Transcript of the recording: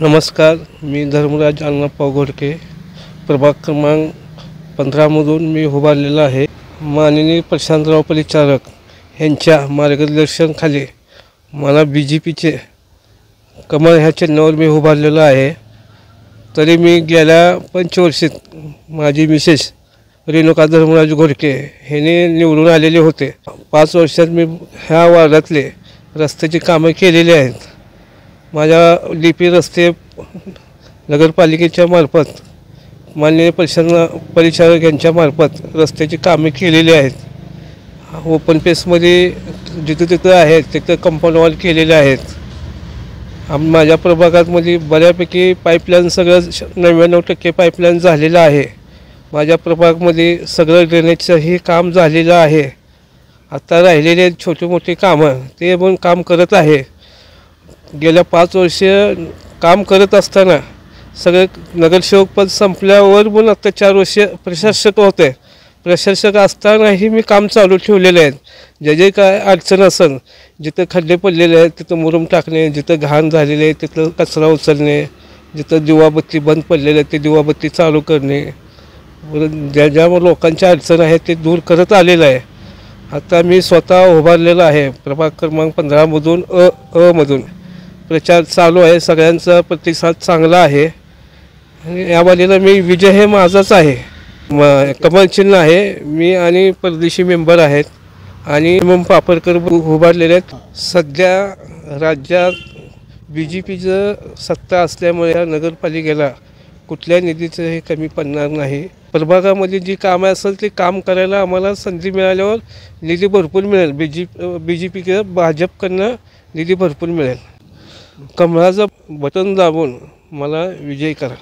नमस्कार, मी धर्मराज अण्णाप्पा घोडके, प्रभाग क्रमांक 15मधून मी उभारलेला आहे. माननीय प्रशांतराव परिचारक यांच्या मार्गदर्शनाखाली मला BJPचे कमळ ह्या चिन्हावर मी उभारलेलं आहे. तरी मी गेल्या पंचवर्षीत माझी मिसेस रेणुका धर्मराज घोडके ह्याने निवडून आलेले होते. 5 वर्षात मी ह्या वार्डातले रस्त्याची कामं केलेली आहेत. माझ्या DP रस्ते नगरपालिकेच्या मार्फत माननीय परिचारक यांच्या मार्फत रस्त्याची कामे केलेली आहेत. ओपन पेसमध्ये जिथं तिथं आहेत तिथं कंपाऊंड वॉल केलेले आहेत. माझ्या प्रभागातमध्ये बऱ्यापैकी पाईपलाईन सगळं 99% पाईपलाईन झालेलं आहे. माझ्या प्रभागामध्ये सगळं ड्रेनेजचंही काम झालेलं आहे. आता राहिलेले छोटे मोठे कामं ते पण काम करत आहे. गेल्या 5 वर्ष काम करत असताना सगळे नगरसेवक पद संपल्यावर पण आता 4 वर्ष प्रशासक होते. प्रशासक असतानाही मी काम चालू ठेवलेले आहेत. जे काय अडचण असेल, जिथं खड्डे पडलेले आहेत तिथं मुरुम टाकणे, जिथं घाण झालेले आहे तिथं कचरा उचलणे, जिथं दिवाबत्ती बंद पडलेले आहेत ते दिवाबत्ती चालू करणे, ज्या लोकांच्या अडचण आहेत ते दूर करत आलेलं आहे. आता मी स्वतः उभारलेला आहे. प्रभाग क्रमांक 15मधून मधून प्रचार चालू आहे. सगळ्यांचा प्रतिसाद चांगला आहे आणि या बाजूला मी विजय हे माझाच आहे. कमळ चिन्ह आहे. मी आणि परदेशी मेंबर आहेत आणि पापरकर उभारलेले आहेत. सध्या राज्यात BJPचं सत्ता असल्यामुळे या नगरपालिकेला कुठल्या निधीचं हे कमी पडणार नाही. प्रभागामध्ये जी कामं असेल ते काम करायला आम्हाला संधी मिळाल्यावर निधी भरपूर मिळेल. BJP भाजपकडनं निधी भरपूर मिळेल. कमळाचं बटन दाबून मला विजयी करा.